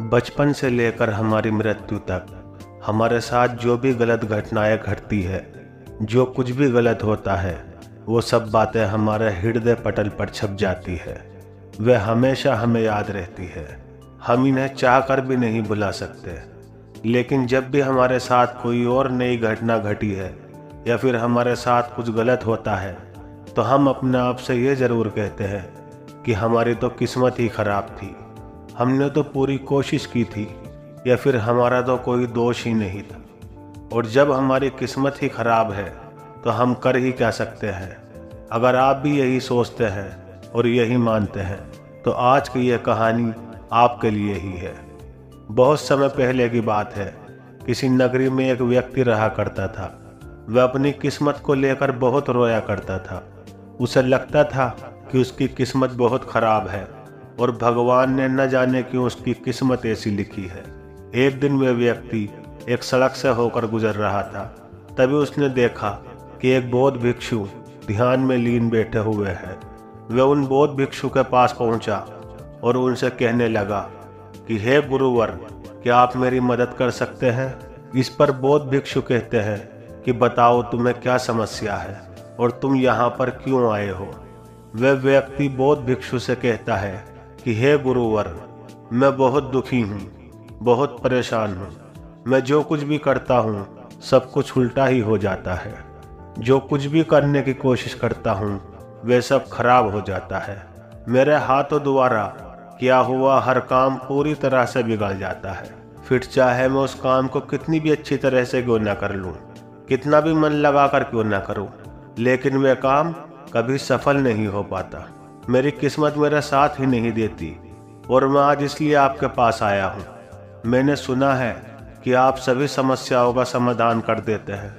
बचपन से लेकर हमारी मृत्यु तक हमारे साथ जो भी गलत घटनाएं घटती है, जो कुछ भी गलत होता है, वो सब बातें हमारे हृदय पटल पर छप जाती है। वह हमेशा हमें याद रहती है। हम इन्हें चाह कर भी नहीं भुला सकते। लेकिन जब भी हमारे साथ कोई और नई घटना घटी है या फिर हमारे साथ कुछ गलत होता है, तो हम अपने आप से ये ज़रूर कहते हैं कि हमारी तो किस्मत ही खराब थी, हमने तो पूरी कोशिश की थी, या फिर हमारा तो कोई दोष ही नहीं था। और जब हमारी किस्मत ही खराब है तो हम कर ही क्या सकते हैं। अगर आप भी यही सोचते हैं और यही मानते हैं तो आज की यह कहानी आपके लिए ही है। बहुत समय पहले की बात है। किसी नगरी में एक व्यक्ति रहा करता था। वह अपनी किस्मत को लेकर बहुत रोया करता था। उसे लगता था कि उसकी किस्मत बहुत खराब है और भगवान ने न जाने क्यों उसकी किस्मत ऐसी लिखी है। एक दिन वह व्यक्ति एक सड़क से होकर गुजर रहा था। तभी उसने देखा कि एक बौद्ध भिक्षु ध्यान में लीन बैठे हुए हैं। वह उन बौद्ध भिक्षु के पास पहुंचा और उनसे कहने लगा कि हे गुरुवर, क्या आप मेरी मदद कर सकते हैं। इस पर बौद्ध भिक्षु कहते हैं कि बताओ तुम्हें क्या समस्या है और तुम यहाँ पर क्यों आए हो। वह व्यक्ति बौद्ध भिक्षु से कहता है कि हे गुरुवर, मैं बहुत दुखी हूँ, बहुत परेशान हूँ। मैं जो कुछ भी करता हूँ सब कुछ उल्टा ही हो जाता है। जो कुछ भी करने की कोशिश करता हूँ वह सब खराब हो जाता है। मेरे हाथों द्वारा किया हुआ हर काम पूरी तरह से बिगड़ जाता है। फिर चाहे मैं उस काम को कितनी भी अच्छी तरह से क्यों ना कर लूँ, कितना भी मन लगा कर क्यों ना करूँ, लेकिन वह काम कभी सफल नहीं हो पाता। मेरी किस्मत मेरा साथ ही नहीं देती और मैं आज इसलिए आपके पास आया हूँ। मैंने सुना है कि आप सभी समस्याओं का समाधान कर देते हैं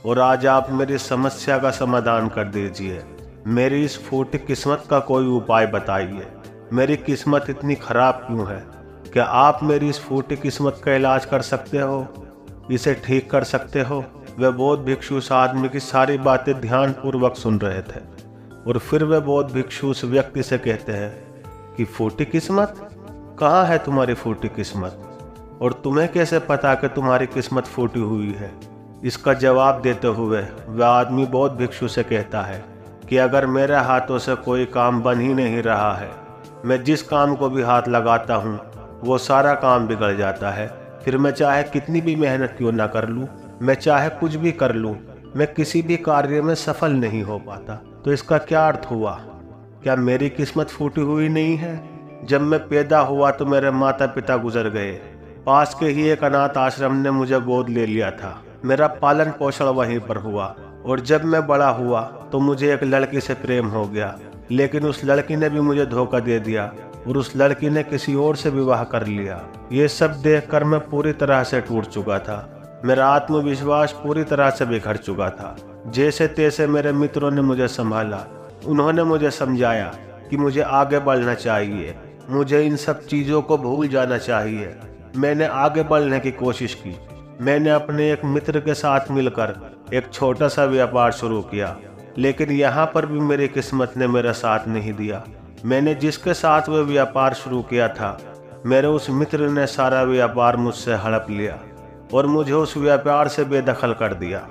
और आज आप मेरी समस्या का समाधान कर दीजिए। मेरी इस फूटी किस्मत का कोई उपाय बताइए। मेरी किस्मत इतनी खराब क्यों है? क्या आप मेरी इस फूटी किस्मत का इलाज कर सकते हो, इसे ठीक कर सकते हो? वह बौद्ध भिक्षु उस आदमी की सारी बातें ध्यानपूर्वक सुन रहे थे और फिर वह बौद्ध भिक्षु उस व्यक्ति से कहते हैं कि फूटी किस्मत? कहाँ है तुम्हारी फूटी किस्मत? और तुम्हें कैसे पता कि तुम्हारी किस्मत फूटी हुई है? इसका जवाब देते हुए वह आदमी बौद्ध भिक्षु से कहता है कि अगर मेरे हाथों से कोई काम बन ही नहीं रहा है, मैं जिस काम को भी हाथ लगाता हूँ वो सारा काम बिगड़ जाता है। फिर मैं चाहे कितनी भी मेहनत क्यों ना कर लूँ, मैं चाहे कुछ भी कर लूँ, मैं किसी भी कार्य में सफल नहीं हो पाता। तो इसका क्या अर्थ हुआ? क्या मेरी किस्मत फूटी हुई नहीं है? जब मैं पैदा हुआ तो मेरे माता पिता गुजर गए। पास के ही एक अनाथ आश्रम ने मुझे गोद ले लिया था। मेरा पालन पोषण वहीं पर हुआ और जब मैं बड़ा हुआ तो मुझे एक लड़की से प्रेम हो गया, लेकिन उस लड़की ने भी मुझे धोखा दे दिया और उस लड़की ने किसी और से विवाह कर लिया। ये सब देखकर मैं पूरी तरह से टूट चुका था। मेरा आत्मविश्वास पूरी तरह से बिखर चुका था। जैसे तैसे मेरे मित्रों ने मुझे संभाला। उन्होंने मुझे समझाया कि मुझे आगे बढ़ना चाहिए, मुझे इन सब चीज़ों को भूल जाना चाहिए। मैंने आगे बढ़ने की कोशिश की। मैंने अपने एक मित्र के साथ मिलकर एक छोटा सा व्यापार शुरू किया, लेकिन यहाँ पर भी मेरी किस्मत ने मेरा साथ नहीं दिया। मैंने जिसके साथ वह व्यापार शुरू किया था, मेरे उस मित्र ने सारा व्यापार मुझसे हड़प लिया और मुझे उस व्यापार से बेदखल कर दिया।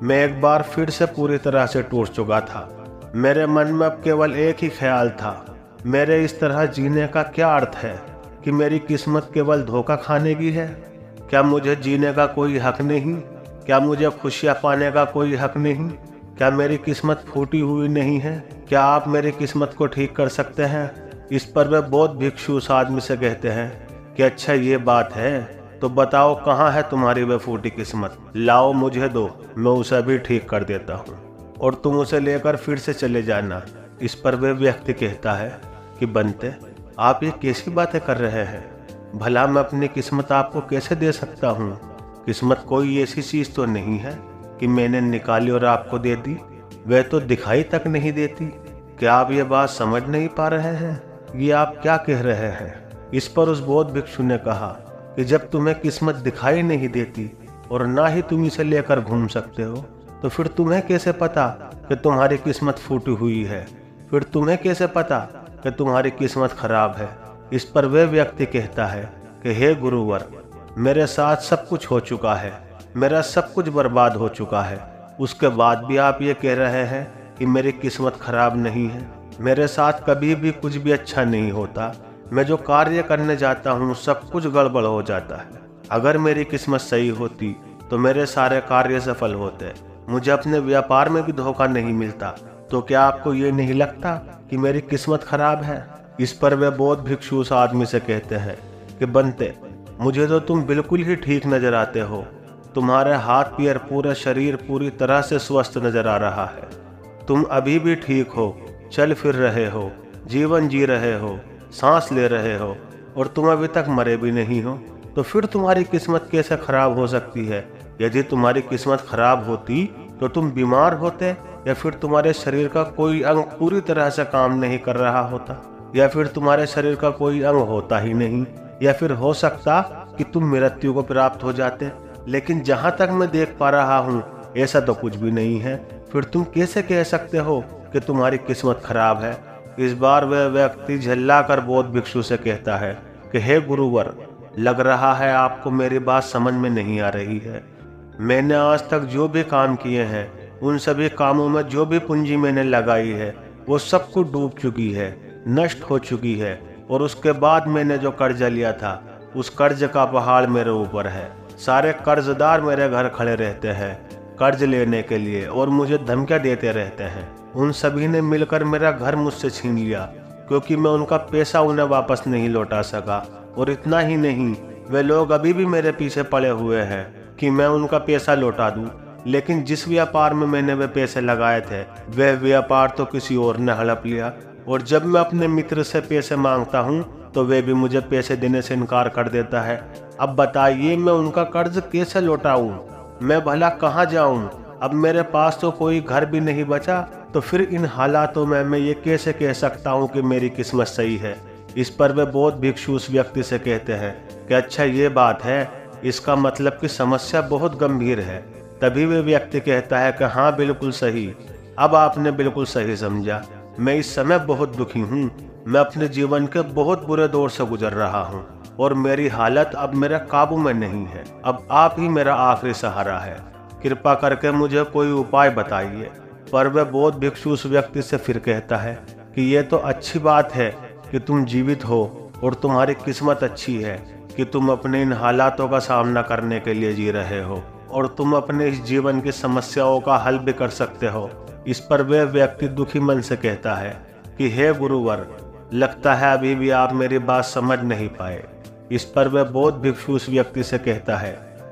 मैं एक बार फिर से पूरी तरह से टूट चुका था। मेरे मन में अब केवल एक ही ख्याल था, मेरे इस तरह जीने का क्या अर्थ है? कि मेरी किस्मत केवल धोखा खाने की है? क्या मुझे जीने का कोई हक नहीं? क्या मुझे खुशियाँ पाने का कोई हक नहीं? क्या मेरी किस्मत फूटी हुई नहीं है? क्या आप मेरी किस्मत को ठीक कर सकते हैं? इस पर वे बौद्ध भिक्षु उस आदमी से कहते हैं कि अच्छा ये बात है, तो बताओ कहाँ है तुम्हारी वह फूटी किस्मत? लाओ मुझे दो, मैं उसे भी ठीक कर देता हूँ और तुम उसे लेकर फिर से चले जाना। इस पर वह व्यक्ति कहता है कि बनते, आप ये कैसी बातें कर रहे हैं? भला मैं अपनी किस्मत आपको कैसे दे सकता हूँ? किस्मत कोई ऐसी चीज़ तो नहीं है कि मैंने निकाली और आपको दे दी। वह तो दिखाई तक नहीं देती। क्या आप ये बात समझ नहीं पा रहे हैं? ये आप क्या कह रहे हैं? इस पर उस बौद्ध भिक्षु ने कहा कि जब तुम्हें किस्मत दिखाई नहीं देती और ना ही तुम इसे लेकर घूम सकते हो, तो फिर तुम्हें कैसे पता कि तुम्हारी किस्मत फूटी हुई है? फिर तुम्हें कैसे पता कि तुम्हारी किस्मत खराब है? इस पर वह व्यक्ति कहता है कि हे गुरुवर, मेरे साथ सब कुछ हो चुका है, मेरा सब कुछ बर्बाद हो चुका है, उसके बाद भी आप ये कह रहे हैं कि मेरी किस्मत खराब नहीं है। मेरे साथ कभी भी कुछ भी अच्छा नहीं होता। मैं जो कार्य करने जाता हूँ सब कुछ गड़बड़ हो जाता है। अगर मेरी किस्मत सही होती तो मेरे सारे कार्य सफल होते। मुझे अपने व्यापार में भी धोखा नहीं मिलता। तो क्या आपको ये नहीं लगता कि मेरी किस्मत खराब है? इस पर वे बौद्ध भिक्षु उस आदमी से कहते हैं कि बनते, मुझे तो तुम बिल्कुल ही ठीक नजर आते हो। तुम्हारे हाथ पैर पूरा शरीर पूरी तरह से स्वस्थ नजर आ रहा है। तुम अभी भी ठीक हो, चल फिर रहे हो, जीवन जी रहे हो, सांस ले रहे हो, और तुम अभी तक मरे भी नहीं हो। तो फिर तुम्हारी किस्मत कैसे खराब हो सकती है? यदि तुम्हारी किस्मत खराब होती तो तुम बीमार होते, या फिर तुम्हारे शरीर का कोई अंग पूरी तरह से काम नहीं कर रहा होता, या फिर तुम्हारे शरीर का कोई अंग होता ही नहीं, या फिर हो सकता कि तुम मृत्यु को प्राप्त हो जाते। लेकिन जहां तक मैं देख पा रहा हूँ ऐसा तो कुछ भी नहीं है। फिर तुम कैसे कह सकते हो कि तुम्हारी किस्मत खराब है? इस बार वह व्यक्ति झल्लाकर बौद्ध भिक्षु से कहता है कि हे गुरुवर, लग रहा है आपको मेरी बात समझ में नहीं आ रही है। मैंने आज तक जो भी काम किए हैं, उन सभी कामों में जो भी पूंजी मैंने लगाई है वो सब कुछ डूब चुकी है, नष्ट हो चुकी है। और उसके बाद मैंने जो कर्जा लिया था उस कर्ज का पहाड़ मेरे ऊपर है। सारे कर्जदार मेरे घर खड़े रहते हैं कर्ज लेने के लिए और मुझे धमकियां देते रहते हैं। उन सभी ने मिलकर मेरा घर मुझसे छीन लिया क्योंकि मैं उनका पैसा उन्हें वापस नहीं लौटा सका। और इतना ही नहीं, वे लोग अभी भी मेरे पीछे पड़े हुए हैं कि मैं उनका पैसा लौटा दूं। लेकिन जिस व्यापार में मैंने वे पैसे लगाए थे वह व्यापार तो किसी और ने हड़प लिया। और जब मैं अपने मित्र से पैसे मांगता हूँ तो वे भी मुझे पैसे देने से इनकार कर देता है। अब बताइए मैं उनका कर्ज कैसे लौटाऊं? मैं भला कहाँ जाऊं? अब मेरे पास तो कोई घर भी नहीं बचा। तो फिर इन हालातों में मैं ये कैसे कह सकता हूँ कि मेरी किस्मत सही है? इस पर वे बौद्ध भिक्षु उस व्यक्ति से कहते हैं कि अच्छा ये बात है, इसका मतलब कि समस्या बहुत गंभीर है। तभी वे व्यक्ति कहता है कि हाँ बिल्कुल सही, अब आपने बिल्कुल सही समझा। मैं इस समय बहुत दुखी हूँ। मैं अपने जीवन के बहुत बुरे दौर से गुजर रहा हूँ और मेरी हालत अब मेरे काबू में नहीं है। अब आप ही मेरा आखिरी सहारा है। कृपा करके मुझे कोई उपाय बताइए। पर वह बौद्ध भिक्षु उस व्यक्ति से फिर कहता है कि ये तो अच्छी बात है कि तुम जीवित हो और तुम्हारी किस्मत अच्छी है कि तुम अपने इन हालातों का सामना करने के लिए जी रहे हो और तुम अपने इस जीवन की समस्याओं का हल भी कर सकते हो। इस पर वह व्यक्ति दुखी मन से कहता है कि हे गुरुवर, लगता है अभी भी आप मेरी बात समझ नहीं पाए। इस पर वह बौद्ध भिक्षु उस व्यक्ति से कहता है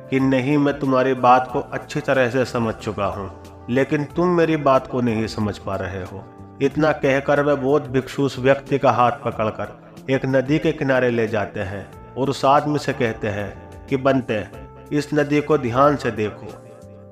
कि नहीं, मैं तुम्हारी बात को अच्छी तरह से समझ चुका हूँ, लेकिन तुम मेरी बात को नहीं समझ पा रहे हो। इतना कहकर वह बौद्ध भिक्षु उस व्यक्ति का हाथ पकड़कर एक नदी के किनारे ले जाते हैं और उस आदमी से कहते हैं कि बनते, इस नदी को ध्यान से देखो,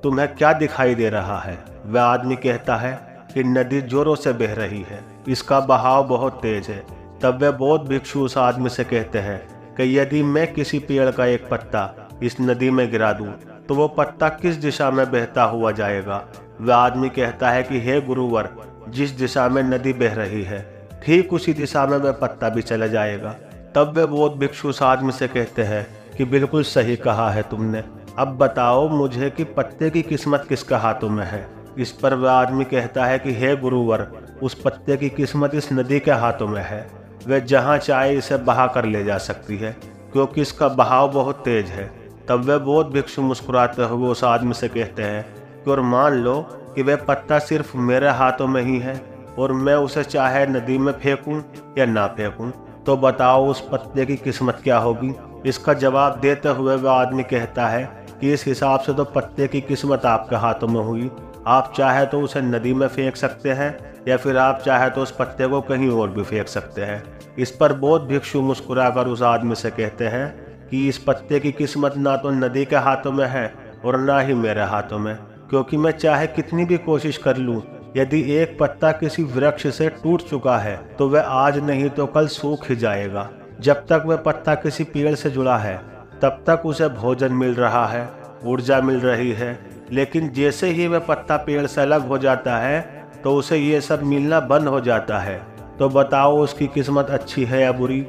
तुम्हें क्या दिखाई दे रहा है? वह आदमी कहता है कि नदी जोरों से बह रही है, इसका बहाव बहुत तेज है। तब वह बौद्ध भिक्षु उस आदमी से कहते हैं कि यदि मैं किसी पेड़ का एक पत्ता इस नदी में गिरा दूं तो वो पत्ता किस दिशा में बहता हुआ जाएगा? वह आदमी कहता है कि हे गुरुवर, जिस दिशा में नदी बह रही है ठीक उसी दिशा में वह पत्ता भी चला जाएगा। तब वह बौद्ध भिक्षु उस आदमी से कहते हैं कि बिल्कुल सही कहा है तुमने। अब बताओ मुझे कि पत्ते की किस्मत किसके हाथों में है? इस पर वह आदमी कहता है कि हे गुरुवर, उस पत्ते की किस्मत इस नदी के हाथों में है। वह जहाँ चाहे इसे बहा कर ले जा सकती है क्योंकि इसका बहाव बहुत तेज है। तब वह बौद्ध भिक्षु मुस्कुराते हुए उस आदमी से कहते हैं कि और मान लो कि वह पत्ता सिर्फ मेरे हाथों में ही है और मैं उसे चाहे नदी में फेंकूं या ना फेंकूं, तो बताओ उस पत्ते की किस्मत क्या होगी? इसका जवाब देते हुए वह आदमी कहता है कि इस हिसाब से तो पत्ते की किस्मत आपके हाथों में हुई। आप चाहे तो उसे नदी में फेंक सकते हैं या फिर आप चाहे तो उस पत्ते को कहीं और भी फेंक सकते हैं। इस पर बौद्ध भिक्षु मुस्कुराकर उस आदमी से कहते हैं कि इस पत्ते की किस्मत ना तो नदी के हाथों में है और ना ही मेरे हाथों में, क्योंकि मैं चाहे कितनी भी कोशिश कर लूं, यदि एक पत्ता किसी वृक्ष से टूट चुका है तो वह आज नहीं तो कल सूख ही जाएगा। जब तक वह पत्ता किसी पेड़ से जुड़ा है तब तक उसे भोजन मिल रहा है, ऊर्जा मिल रही है, लेकिन जैसे ही वह पत्ता पेड़ से अलग हो जाता है तो उसे ये सब मिलना बंद हो जाता है। तो बताओ उसकी किस्मत अच्छी है या बुरी?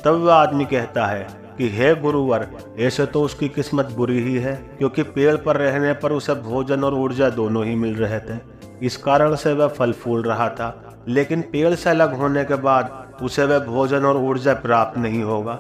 तब वह आदमी कहता है कि हे गुरुवर, ऐसे तो उसकी किस्मत बुरी ही है, क्योंकि पेड़ पर रहने पर उसे भोजन और ऊर्जा दोनों ही मिल रहे थे। इस कारण से वह फल फूल रहा था, लेकिन पेड़ से अलग होने के बाद उसे वह भोजन और ऊर्जा प्राप्त नहीं होगा।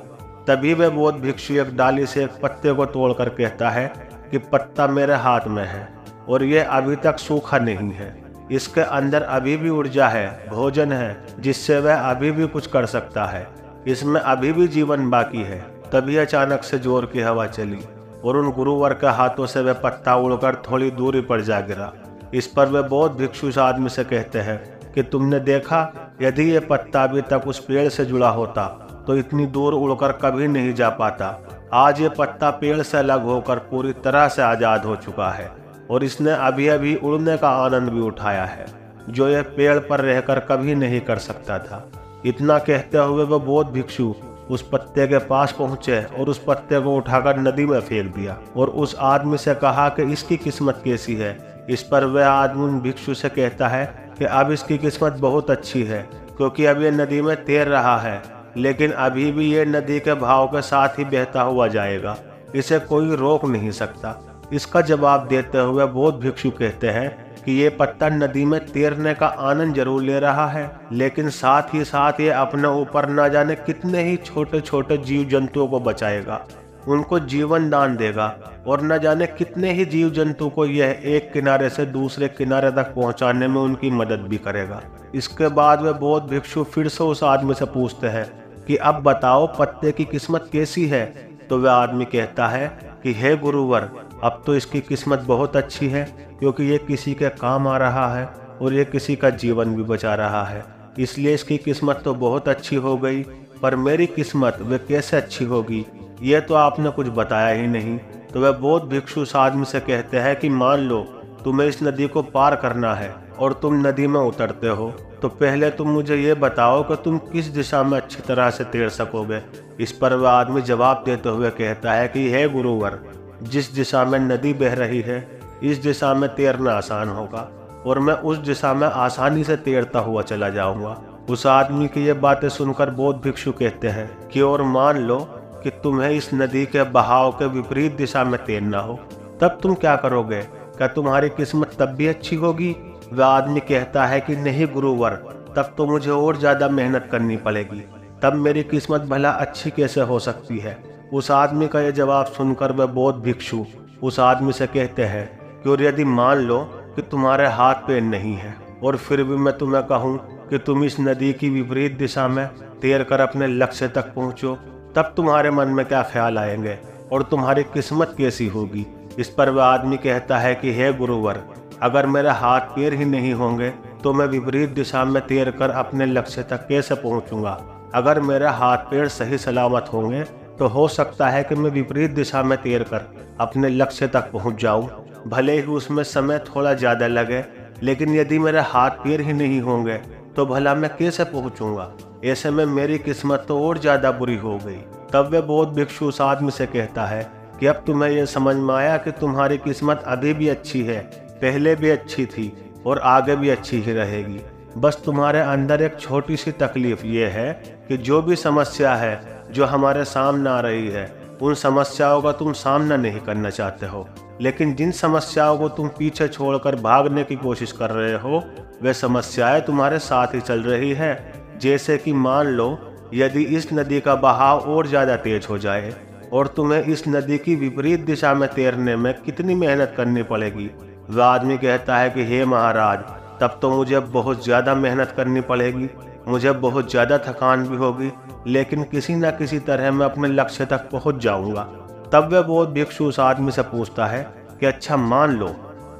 तभी वह बौद्ध भिक्षु एक डाली से एक पत्ते को तोड़कर कहता है कि पत्ता मेरे हाथ में है और यह अभी तक सूखा नहीं है। इसके अंदर अभी भी ऊर्जा है, भोजन है, जिससे वह अभी भी कुछ कर सकता है। इसमें अभी भी जीवन बाकी है। तभी अचानक से जोर की हवा चली और उन गुरुवर के हाथों से वह पत्ता उड़कर थोड़ी दूरी पर जा गिरा। इस पर वे बौद्ध भिक्षु उस आदमी से कहते हैं कि तुमने देखा, यदि ये पत्ता अभी तक उस पेड़ से जुड़ा होता तो इतनी दूर उड़कर कभी नहीं जा पाता। आज ये पत्ता पेड़ से अलग होकर पूरी तरह से आज़ाद हो चुका है और इसने अभी अभी उड़ने का आनंद भी उठाया है, जो यह पेड़ पर रहकर कभी नहीं कर सकता था। इतना कहते हुए वह बौद्ध भिक्षु उस पत्ते के पास पहुंचे और उस पत्ते को उठाकर नदी में फेंक दिया और उस आदमी से कहा कि इसकी किस्मत कैसी है। इस पर वह आदमी भिक्षु से कहता है कि अब इसकी किस्मत बहुत अच्छी है, क्योंकि अब ये नदी में तैर रहा है, लेकिन अभी भी ये नदी के भाव के साथ ही बहता हुआ जाएगा, इसे कोई रोक नहीं सकता। इसका जवाब देते हुए बौद्ध भिक्षु कहते हैं कि ये पत्ता नदी में तैरने का आनंद जरूर ले रहा है, लेकिन साथ ही साथ ये अपने ऊपर न जाने कितने ही छोटे छोटे जीव जंतुओं को बचाएगा, उनको जीवन दान देगा और न जाने कितने ही जीव जंतु को यह एक किनारे से दूसरे किनारे तक पहुंचाने में उनकी मदद भी करेगा। इसके बाद वे बौद्ध भिक्षु फिर से उस आदमी से पूछते हैं कि अब बताओ पत्ते की किस्मत कैसी है। तो वह आदमी कहता है कि हे गुरुवर, अब तो इसकी किस्मत बहुत अच्छी है, क्योंकि ये किसी के काम आ रहा है और ये किसी का जीवन भी बचा रहा है, इसलिए इसकी किस्मत तो बहुत अच्छी हो गई। पर मेरी किस्मत वे कैसे अच्छी होगी, ये तो आपने कुछ बताया ही नहीं। तो वह बौद्ध भिक्षु उस आदमी से कहते हैं कि मान लो तुम्हें इस नदी को पार करना है और तुम नदी में उतरते हो, तो पहले तुम मुझे ये बताओ कि तुम किस दिशा में अच्छी तरह से तैर सकोगे। इस पर वह आदमी जवाब देते हुए कहता है कि हे गुरुवर, जिस दिशा में नदी बह रही है इस दिशा में तैरना आसान होगा और मैं उस दिशा में आसानी से तैरता हुआ चला जाऊंगा। उस आदमी की ये बातें सुनकर बौद्ध भिक्षु कहते हैं कि और मान लो कि तुम्हें इस नदी के बहाव के विपरीत दिशा में तैरना हो, तब तुम क्या करोगे? क्या तुम्हारी किस्मत तब भी अच्छी होगी? वह आदमी कहता है कि नहीं गुरुवर, तब तो मुझे और ज्यादा मेहनत करनी पड़ेगी, तब मेरी किस्मत भला अच्छी कैसे हो सकती है। उस आदमी का यह जवाब सुनकर वह बौद्ध भिक्षु उस आदमी से कहते हैं कि और यदि मान लो कि तुम्हारे हाथ पैर नहीं है और फिर भी मैं तुम्हें कहूँ कि तुम इस नदी की विपरीत दिशा में तैर कर अपने लक्ष्य तक पहुँचो, तब तुम्हारे मन में क्या ख्याल आएंगे और तुम्हारी किस्मत कैसी होगी। इस पर वह आदमी कहता है कि हे गुरुवर, अगर मेरे हाथ पैर ही नहीं होंगे तो मैं विपरीत दिशा में तैर कर अपने लक्ष्य तक कैसे पहुंचूंगा। अगर मेरे हाथ पैर सही सलामत होंगे तो हो सकता है कि मैं विपरीत दिशा में तैर कर अपने लक्ष्य तक पहुंच जाऊं, भले ही उसमें समय थोड़ा ज़्यादा लगे, लेकिन यदि मेरे हाथ पैर ही नहीं होंगे तो भला मैं कैसे पहुंचूंगा। ऐसे में मेरी किस्मत तो और ज़्यादा बुरी हो गई। तब वे बौद्ध भिक्षु उस आदमी से कहता है कि अब तुम्हें यह समझ में आया कि तुम्हारी किस्मत अभी भी अच्छी है, पहले भी अच्छी थी और आगे भी अच्छी ही रहेगी। बस तुम्हारे अंदर एक छोटी सी तकलीफ ये है कि जो भी समस्या है जो हमारे सामने आ रही है, उन समस्याओं का तुम सामना नहीं करना चाहते हो, लेकिन जिन समस्याओं को तुम पीछे छोड़कर भागने की कोशिश कर रहे हो, वे समस्याएं तुम्हारे साथ ही चल रही है। जैसे कि मान लो यदि इस नदी का बहाव और ज़्यादा तेज हो जाए और तुम्हें इस नदी की विपरीत दिशा में तैरने में कितनी मेहनत करनी पड़ेगी। वह आदमी कहता है कि हे महाराज, तब तो मुझे बहुत ज़्यादा मेहनत करनी पड़ेगी, मुझे बहुत ज़्यादा थकान भी होगी, लेकिन किसी न किसी तरह मैं अपने लक्ष्य तक पहुंच जाऊंगा। तब वह बौद्ध भिक्षु उस आदमी से पूछता है कि अच्छा मान लो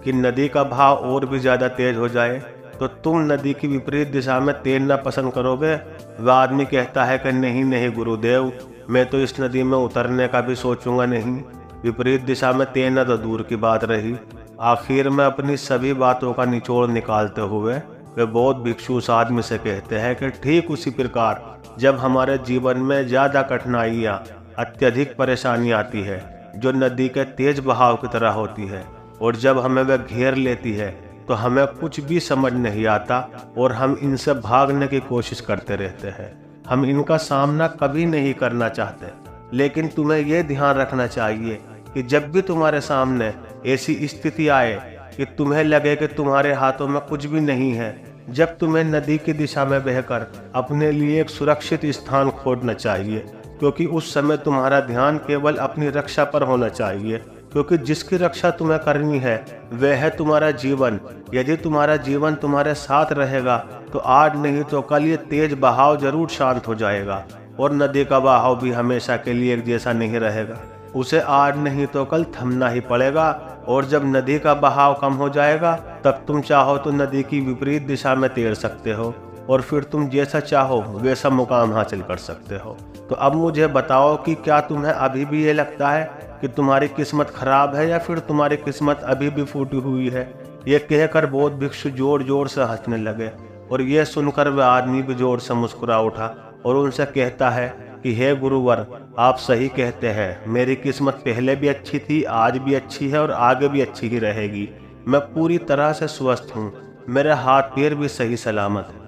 कि नदी का बहाव और भी ज़्यादा तेज हो जाए, तो तुम नदी की विपरीत दिशा में तैरना पसंद करोगे। वह आदमी कहता है कि नहीं नहीं गुरुदेव, मैं तो इस नदी में उतरने का भी सोचूंगा नहीं, विपरीत दिशा में तैरना तो दूर की बात रही। आखिर में अपनी सभी बातों का निचोड़ निकालते हुए वे बौद्ध भिक्षु उस आदमी से कहते हैं कि ठीक उसी प्रकार जब हमारे जीवन में ज़्यादा कठिनाइयाँ, अत्यधिक परेशानी आती है जो नदी के तेज बहाव की तरह होती है, और जब हमें वह घेर लेती है तो हमें कुछ भी समझ नहीं आता और हम इनसे भागने की कोशिश करते रहते हैं। हम इनका सामना कभी नहीं करना चाहते, लेकिन तुम्हें यह ध्यान रखना चाहिए कि जब भी तुम्हारे सामने ऐसी स्थिति आए कि तुम्हें लगे कि तुम्हारे हाथों में कुछ भी नहीं है, जब तुम्हें नदी की दिशा में बहकर अपने लिए एक सुरक्षित स्थान खोजना चाहिए, क्योंकि उस समय तुम्हारा ध्यान केवल अपनी रक्षा पर होना चाहिए, क्योंकि जिसकी रक्षा तुम्हें करनी है वह है तुम्हारा जीवन। यदि तुम्हारा जीवन तुम्हारे साथ रहेगा तो आज नहीं तो कल ये तेज बहाव जरूर शांत हो जाएगा, और नदी का बहाव भी हमेशा के लिए एक जैसा नहीं रहेगा। उसे आज नहीं तो कल थमना ही पड़ेगा, और जब नदी का बहाव कम हो जाएगा तब तुम चाहो तो नदी की विपरीत दिशा में तैर सकते हो, और फिर तुम जैसा चाहो वैसा मुकाम हासिल कर सकते हो। तो अब मुझे बताओ कि क्या तुम्हें अभी भी ये लगता है कि तुम्हारी किस्मत खराब है, या फिर तुम्हारी किस्मत अभी भी फूटी हुई है? ये कहकर बौद्ध भिक्षु जोर जोर से हंसने लगे, और यह सुनकर वह आदमी भी जोर से मुस्कुरा उठा और उनसे कहता है कि हे गुरुवर, आप सही कहते हैं, मेरी किस्मत पहले भी अच्छी थी, आज भी अच्छी है और आगे भी अच्छी ही रहेगी। मैं पूरी तरह से स्वस्थ हूँ, मेरे हाथ पैर भी सही सलामत है,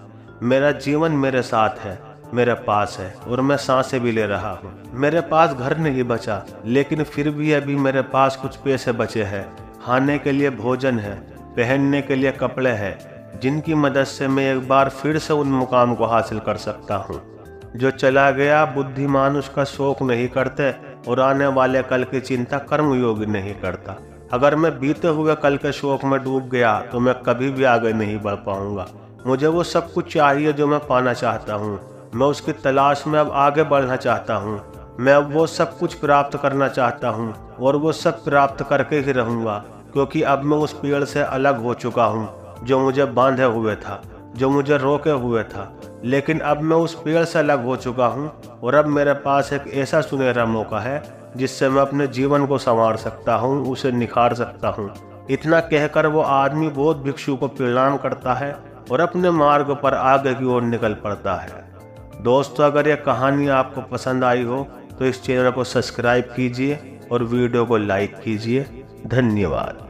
मेरा जीवन मेरे साथ है, मेरे पास है, और मैं सांसें भी ले रहा हूँ। मेरे पास घर नहीं बचा, लेकिन फिर भी अभी मेरे पास कुछ पैसे बचे हैं, खाने के लिए भोजन है, पहनने के लिए कपड़े हैं, जिनकी मदद से मैं एक बार फिर से उन मुकाम को हासिल कर सकता हूँ। जो चला गया बुद्धिमान उसका शोक नहीं करते, और आने वाले कल की चिंता कर्मयोगी नहीं करता। अगर मैं बीते हुए कल के शोक में डूब गया तो मैं कभी भी आगे नहीं बढ़ पाऊंगा। मुझे वो सब कुछ चाहिए जो मैं पाना चाहता हूँ, मैं उसकी तलाश में अब आगे बढ़ना चाहता हूँ। मैं अब वो सब कुछ प्राप्त करना चाहता हूँ, और वो सब प्राप्त करके ही रहूँगा, क्योंकि अब मैं उस पेड़ से अलग हो चुका हूँ जो मुझे बांधे हुए था, जो मुझे रोके हुए था। लेकिन अब मैं उस पेड़ से अलग हो चुका हूँ, और अब मेरे पास एक ऐसा सुनहरा मौका है जिससे मैं अपने जीवन को संवार सकता हूँ, उसे निखार सकता हूँ। इतना कहकर वो आदमी बौद्ध भिक्षु को प्रणाम करता है और अपने मार्ग पर आगे की ओर निकल पड़ता है। दोस्तों, अगर यह कहानी आपको पसंद आई हो तो इस चैनल को सब्सक्राइब कीजिए और वीडियो को लाइक कीजिए। धन्यवाद।